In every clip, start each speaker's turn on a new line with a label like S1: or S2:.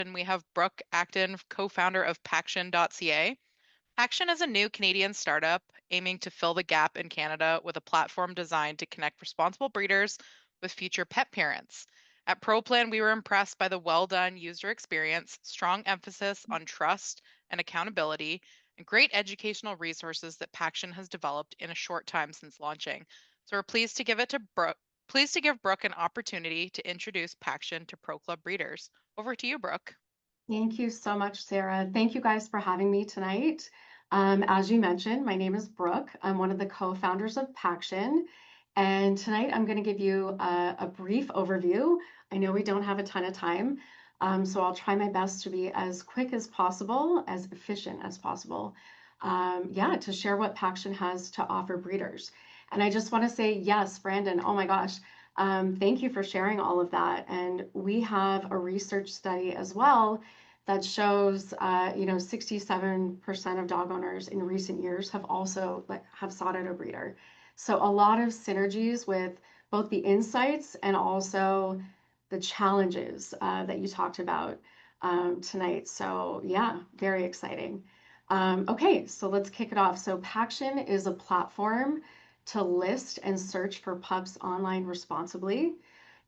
S1: And we have Brooke Acton, co-founder of Paction.ca. Paction is a new Canadian startup aiming to fill the gap in Canada with a platform designed to connect responsible breeders with future pet parents. At Pro Plan, we were impressed by the well-done user experience, strong emphasis on trust and accountability, and great educational resources that Paction has developed in a short time since launching. So we're pleased to give Brooke an opportunity to introduce Paction to Pro Club breeders. Over to you, Brooke.
S2: Thank you so much, Sarah. Thank you guys for having me tonight. As you mentioned, my name is Brooke. I'm one of the co-founders of Paction. And tonight I'm going to give you a brief overview. I know we don't have a ton of time, so I'll try my best to be as quick as possible, as efficient as possible. Yeah, to share what Paction has to offer breeders. And I just want to say, yes, Brandon, oh my gosh, thank you for sharing all of that. And we have a research study as well that shows, 67% of dog owners in recent years have also have sought out a breeder. So a lot of synergies with both the insights and also the challenges that you talked about tonight. So yeah, very exciting. Okay, so let's kick it off. So Paction is a platform to list and search for pups online responsibly.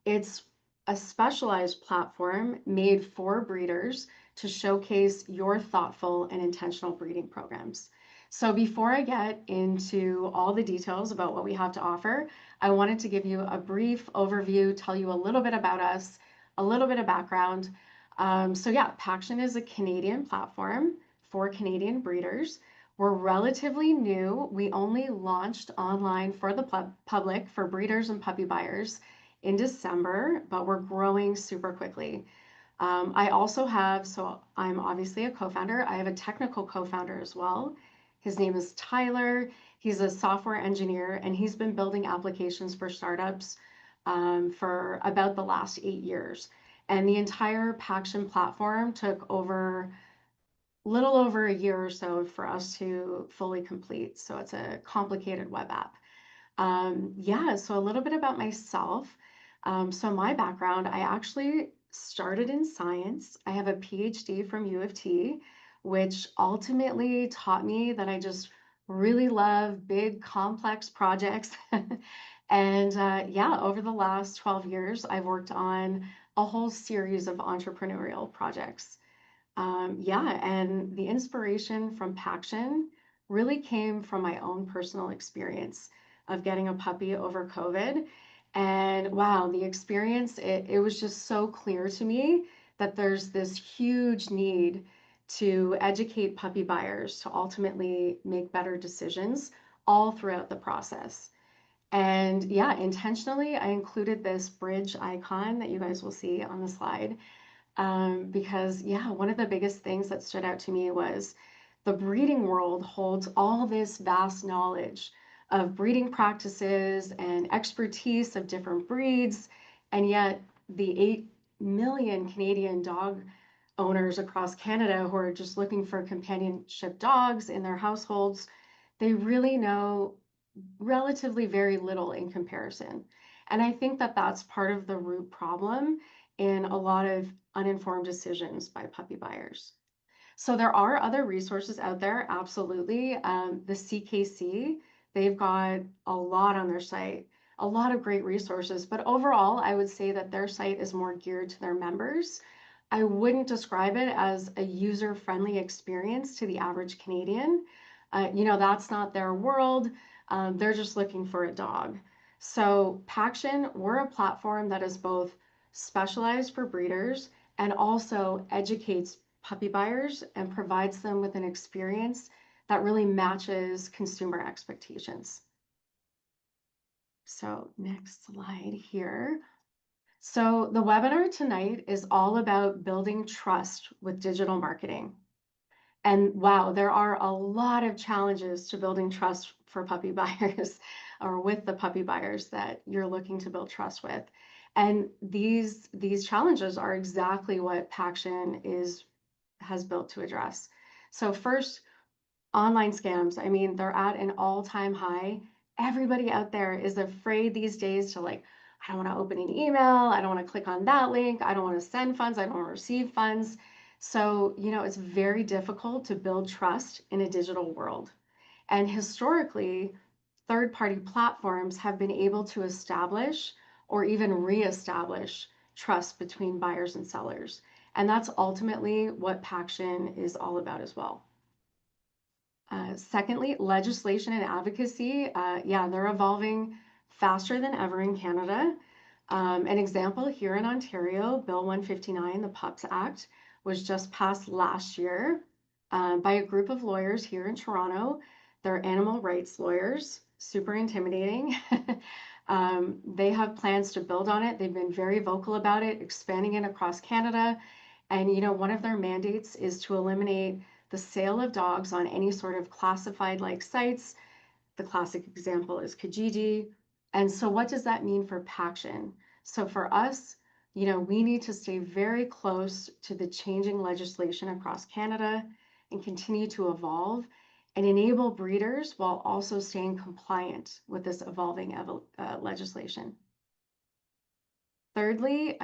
S2: It's a specialized platform made for breeders to showcase your thoughtful and intentional breeding programs. So before I get into all the details about what we have to offer, I wanted to give you a brief overview, tell you a little bit about us, a little bit of background. So yeah, Paction is a Canadian platform for Canadian breeders. We're relatively new. We only launched online for the public, for breeders and puppy buyers in December, but we're growing super quickly. I also have, so I'm obviously a co-founder. I have a technical co-founder as well. His name is Tyler. He's a software engineer and he's been building applications for startups for about the last 8 years. And the entire Paction platform took little over a year or so for us to fully complete. So it's a complicated web app. Yeah, so a little bit about myself. So my background, I actually started in science. I have a PhD from U of T, which ultimately taught me that I just really love big, complex projects. And yeah, over the last 12 years, I've worked on a whole series of entrepreneurial projects. Yeah, and the inspiration from Paction really came from my own personal experience of getting a puppy over COVID. And wow, the experience, it was just so clear to me that there's this huge need to educate puppy buyers to ultimately make better decisions all throughout the process. And yeah, intentionally, I included this bridge icon that you guys will see on the slide because, yeah, one of the biggest things that stood out to me was the breeding world holds all this vast knowledge of breeding practices and expertise of different breeds, and yet the 8 million Canadian dog owners across Canada who are just looking for companionship dogs in their households, they really know relatively very little in comparison. And I think that that's part of the root problem in a lot of uninformed decisions by puppy buyers. So there are other resources out there, absolutely. The CKC, they've got a lot on their site, a lot of great resources. But overall, I would say that their site is more geared to their members. I wouldn't describe it as a user-friendly experience to the average Canadian. That's not their world. They're just looking for a dog. So Paction, we're a platform that is both specialized for breeders and also educates puppy buyers and provides them with an experience that really matches consumer expectations. So next slide here. So the webinar tonight is all about building trust with digital marketing. And wow, there are a lot of challenges to building trust for puppy buyers or with the puppy buyers that you're looking to build trust with. And these challenges are exactly what Paction has built to address. So first, online scams. I mean, they're at an all-time high. Everybody out there is afraid these days to I don't want to open an email. I don't want to click on that link. I don't want to send funds. I don't want to receive funds. So, it's very difficult to build trust in a digital world. And historically, third-party platforms have been able to establish or even reestablish trust between buyers and sellers. And that's ultimately what Paction is all about as well. Secondly, legislation and advocacy. Yeah, they're evolving faster than ever in Canada. An example here in Ontario, Bill 159, the PUPS Act, was just passed last year by a group of lawyers here in Toronto. They're animal rights lawyers, super intimidating. They have plans to build on it. They've been very vocal about it, expanding it across Canada. And, one of their mandates is to eliminate the sale of dogs on any sort of classified like sites. The classic example is Kijiji. And so what does that mean for Paction? So for us, we need to stay very close to the changing legislation across Canada and continue to evolve and enable breeders while also staying compliant with this evolving legislation. Thirdly,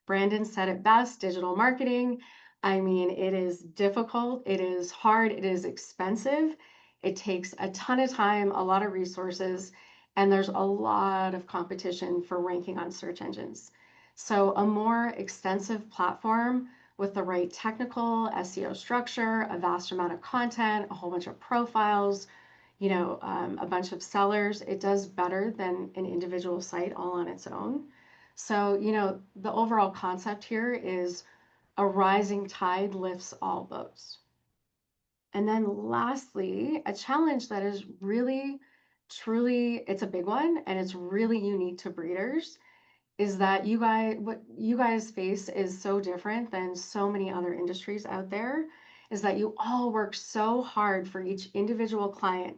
S2: Brandon said it best, digital marketing. It is difficult, it is hard, it is expensive. It takes a ton of time, a lot of resources, and there's a lot of competition for ranking on search engines. So a more extensive platform with the right technical SEO structure, a vast amount of content, a whole bunch of profiles, a bunch of sellers, it does better than an individual site all on its own. So, the overall concept here is a rising tide lifts all boats. And then lastly, a challenge that is really, truly, it's a big one and it's really unique to breeders is that what you guys face is so different than so many other industries out there, is that you all work so hard for each individual client.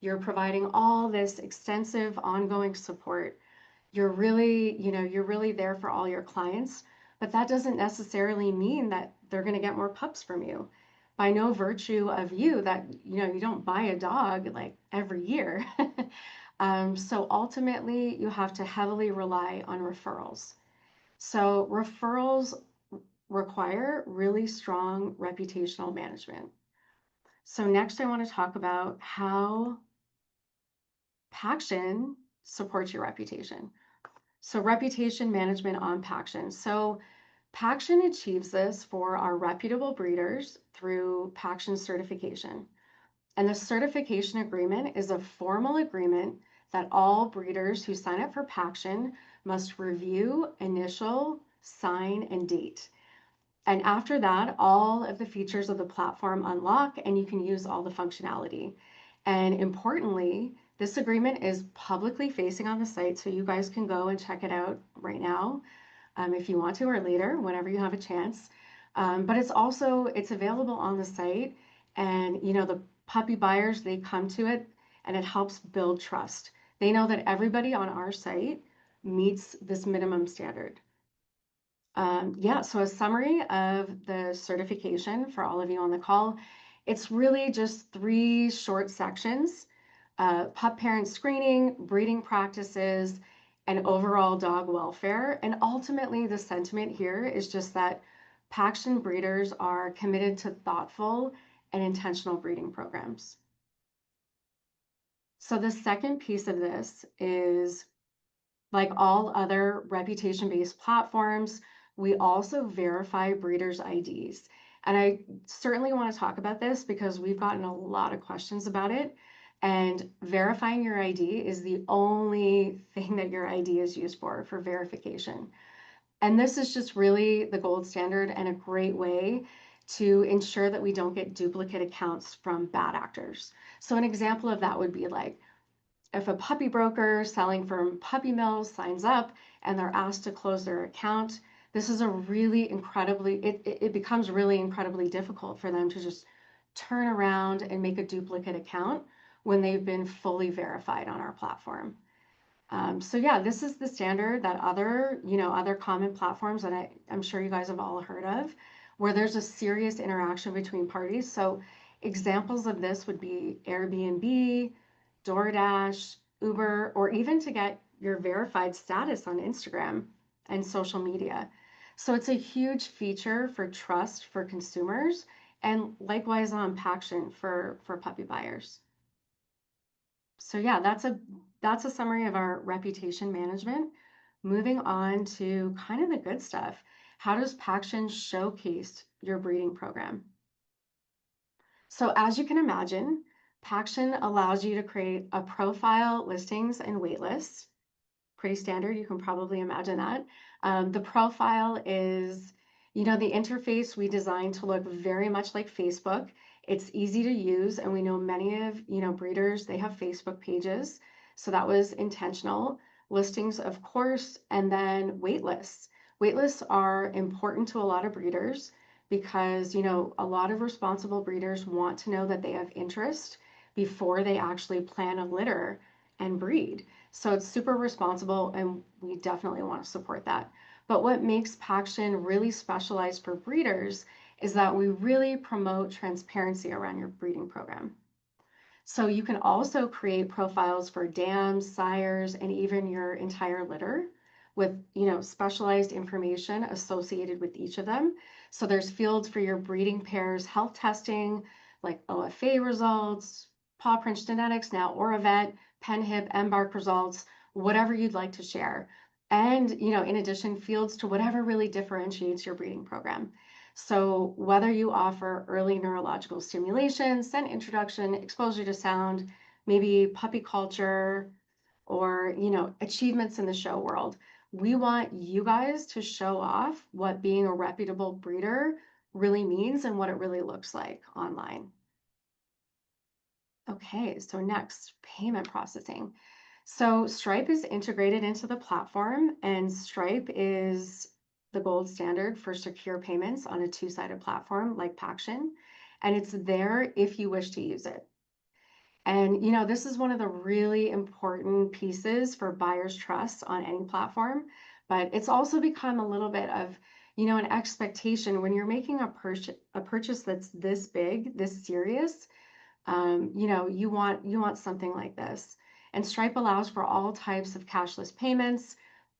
S2: You're providing all this extensive ongoing support. You're really there for all your clients, but that doesn't necessarily mean that they're going to get more pups from you. By no virtue of you that, you don't buy a dog like every year. So ultimately, you have to heavily rely on referrals. So referrals require really strong reputational management. So next, I want to talk about how Paction supports your reputation. So reputation management on Paction. So Paction achieves this for our reputable breeders through Paction certification. And the certification agreement is a formal agreement that all breeders who sign up for Paction must review, initial, sign, and date. And after that, all of the features of the platform unlock and you can use all the functionality. And importantly, this agreement is publicly facing on the site, so you guys can go and check it out right now if you want to, or later, whenever you have a chance. But it's available on the site, and the puppy buyers, they come to it and it helps build trust. They know that everybody on our site meets this minimum standard. Yeah, so a summary of the certification for all of you on the call. It's really just 3 short sections: pup parent screening, breeding practices, and overall dog welfare. And ultimately, the sentiment here is just that Paction breeders are committed to thoughtful and intentional breeding programs. So the second piece of this is, like all other reputation-based platforms, we also verify breeders' IDs. And I certainly want to talk about this because we've gotten a lot of questions about it. And verifying your ID is the only thing that your ID is used for verification. And this is just really the gold standard and a great way to ensure that we don't get duplicate accounts from bad actors. So an example of that would be like, if a puppy broker selling from puppy mills signs up and they're asked to close their account, this is it becomes really incredibly difficult for them to just turn around and make a duplicate account when they've been fully verified on our platform. So yeah, this is the standard that other common platforms that I'm sure you guys have all heard of, where there's a serious interaction between parties. So examples of this would be Airbnb, DoorDash, Uber, or even to get your verified status on Instagram and social media. So it's a huge feature for trust for consumers and likewise on Paction for puppy buyers. So yeah, that's a summary of our reputation management. Moving on to kind of the good stuff. How does Paction showcase your breeding program? So as you can imagine, Paction allows you to create a profile, listings, and wait lists. Pretty standard. You can probably imagine that. The profile is, the interface we designed to look very much like Facebook. It's easy to use, and we know many of, breeders, they have Facebook pages. So that was intentional. Listings, of course, and then wait lists. Wait lists are important to a lot of breeders because, a lot of responsible breeders want to know that they have interest before they actually plan a litter and breed. So it's super responsible, and we definitely want to support that. But what makes Paction really specialized for breeders is that we really promote transparency around your breeding program. So you can also create profiles for dams, sires, and even your entire litter with, specialized information associated with each of them. So there's fields for your breeding pairs, health testing, like OFA results, paw print genetics, now Oravet, PenHip, embark results, whatever you'd like to share. And, in addition, fields to whatever really differentiates your breeding program. So whether you offer early neurological stimulation, scent introduction, exposure to sound, maybe puppy culture, or, achievements in the show world, we want you guys to show off what being a reputable breeder really means and what it really looks like online. Okay, so next, payment processing. So Stripe is integrated into the platform, and Stripe is the gold standard for secure payments on a two-sided platform like Paction, and it's there if you wish to use it. And this is one of the really important pieces for buyers' trust on any platform, but it's also become a little bit of, an expectation when you're making a purchase that's this big, this serious. You want something like this. And Stripe allows for all types of cashless payments,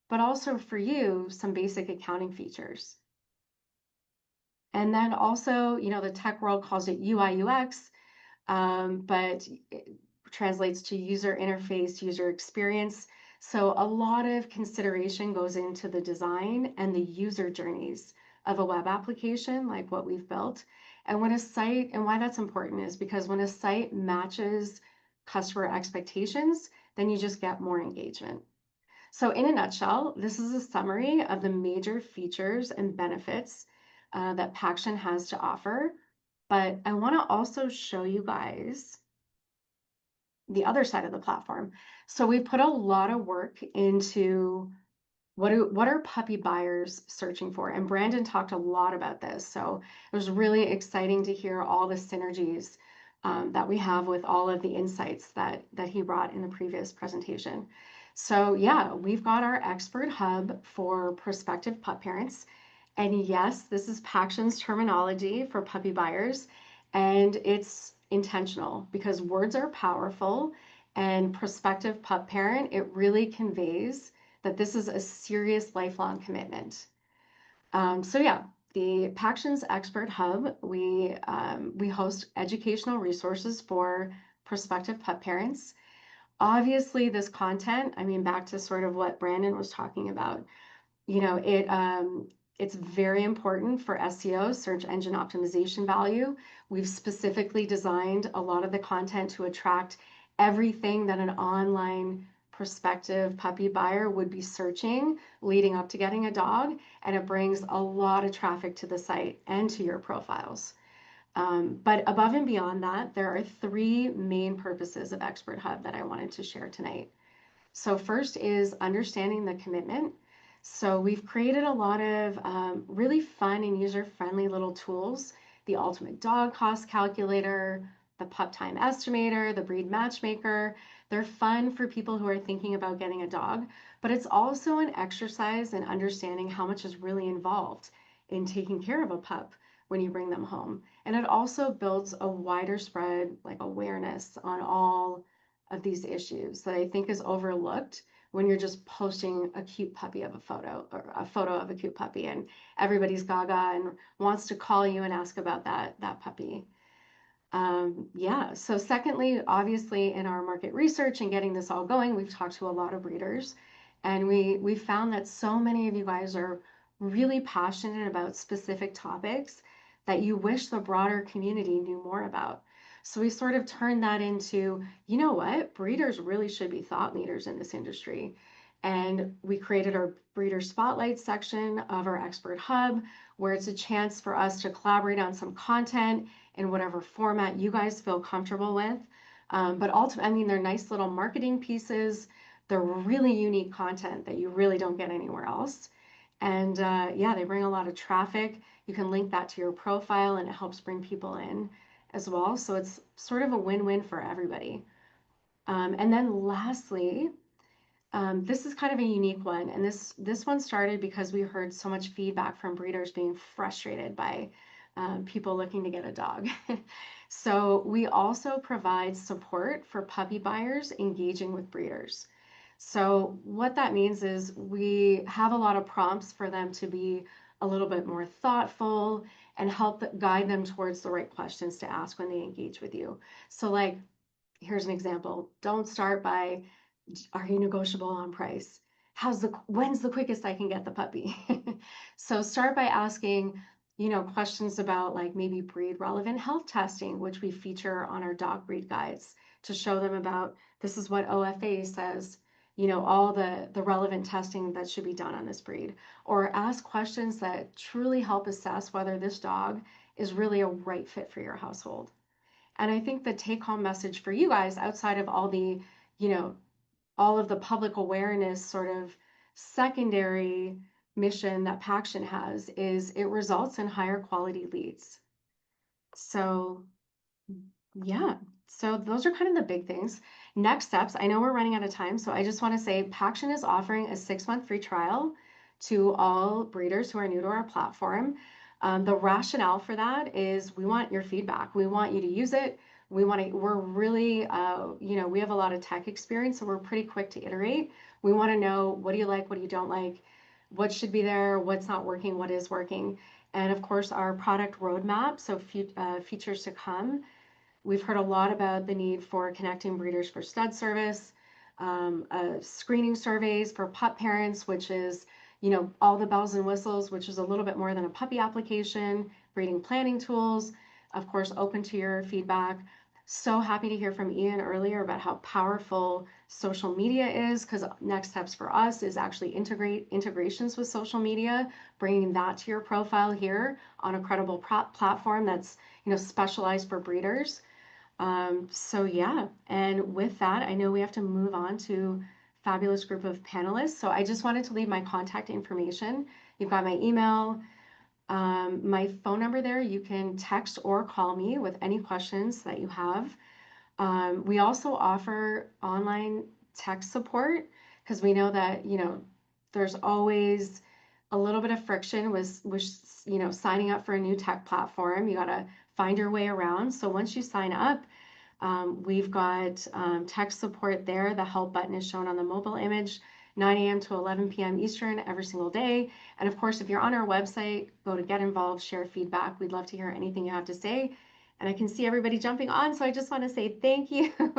S2: but also for you, some basic accounting features. And then also, the tech world calls it UI UX, but it translates to user interface, user experience. So a lot of consideration goes into the design and the user journeys of a web application like what we've built. And when a site, and why that's important is because when a site matches customer expectations, then you just get more engagement. So in a nutshell, this is a summary of the major features and benefits that Paction has to offer. But I want to also show you guys the other side of the platform. So we put a lot of work into what are puppy buyers searching for? And Brandon talked a lot about this. So it was really exciting to hear all the synergies that we have with all of the insights that he brought in the previous presentation. So yeah, we've got our expert hub for prospective pup parents. And yes, this is Paction's terminology for puppy buyers, and it's intentional because words are powerful, and prospective pup parent, it really conveys that this is a serious lifelong commitment. So yeah, the Pactions Expert Hub, we host educational resources for prospective pup parents. Obviously, this content, I mean, back to sort of what Brandon was talking about, it's very important for SEO, search engine optimization value. We've specifically designed a lot of the content to attract everything that an online prospective puppy buyer would be searching leading up to getting a dog, and it brings a lot of traffic to the site and to your profiles. But above and beyond that, there are three main purposes of Expert Hub that I wanted to share tonight. So first is understanding the commitment. So we've created a lot of really fun and user-friendly little tools, the ultimate dog cost calculator, the pup time estimator, the breed matchmaker. They're fun for people who are thinking about getting a dog, but it's also an exercise in understanding how much is really involved in taking care of a pup when you bring them home. And it also builds a wider spread like awareness on all of these issues that I think is overlooked when you're just posting a cute puppy of a photo or a photo of a cute puppy and everybody's gaga and wants to call you and ask about that puppy. Yeah. So secondly, obviously in our market research and getting this all going, we've talked to a lot of breeders, and we found that so many of you guys are really passionate about specific topics that you wish the broader community knew more about. So we sort of turned that into, you know what, breeders really should be thought leaders in this industry. And we created our breeder spotlight section of our expert hub, where it's a chance for us to collaborate on some content in whatever format you guys feel comfortable with. But ultimately, I mean, they're nice little marketing pieces. They're really unique content that you really don't get anywhere else. And yeah, they bring a lot of traffic. You can link that to your profile and it helps bring people in as well. So it's sort of a win-win for everybody. And then lastly, this is kind of a unique one, and this one started because we heard so much feedback from breeders being frustrated by people looking to get a dog. So we also provide support for puppy buyers engaging with breeders. So what that means is we have a lot of prompts for them to be a little bit more thoughtful and help guide them towards the right questions to ask when they engage with you. So like, here's an example. Don't start by, are you negotiable on price? When's the quickest I can get the puppy? So start by asking, questions about like maybe breed relevant health testing, which we feature on our dog breed guides to show them about this is what OFA says, all the relevant testing that should be done on this breed. Or ask questions that truly help assess whether this dog is really a right fit for your household. And I think the take home message for you guys, outside of you know, all of the public awareness sort of secondary mission that Paction has, is it results in higher quality leads. So yeah, so those are kind of the big things. Next steps, I know we're running out of time, so I just want to say Paction is offering a 6-month free trial to all breeders who are new to our platform. The rationale for that is we want your feedback. We want you to use it. We're really, we have a lot of tech experience, so we're pretty quick to iterate. We want to know, what do you like, what do you don't like, what should be there, what's not working, what is working. And of course, our product roadmap, so features to come. We've heard a lot about the need for connecting breeders for stud service, screening surveys for pup parents, which is, all the bells and whistles, which is a little bit more than a puppy application, breeding planning tools, of course, open to your feedback. So happy to hear from Ian earlier about how powerful social media is, because next steps for us is actually integrations with social media, bringing that to your profile here on a credible platform that's, specialized for breeders. So yeah, and with that, I know we have to move on to fabulous group of panelists. So I just wanted to leave my contact information. You've got my email, my phone number there. You can text or call me with any questions that you have. We also offer online tech support because we know that, there's always a little bit of friction with signing up for a new tech platform. You got to find your way around. So once you sign up, we've got tech support there. The help button is shown on the mobile image, 9 a.m. to 11 p.m. Eastern every single day. And of course, if you're on our website, go to get involved, share feedback. We'd love to hear anything you have to say. And I can see everybody jumping on, so I just want to say thank you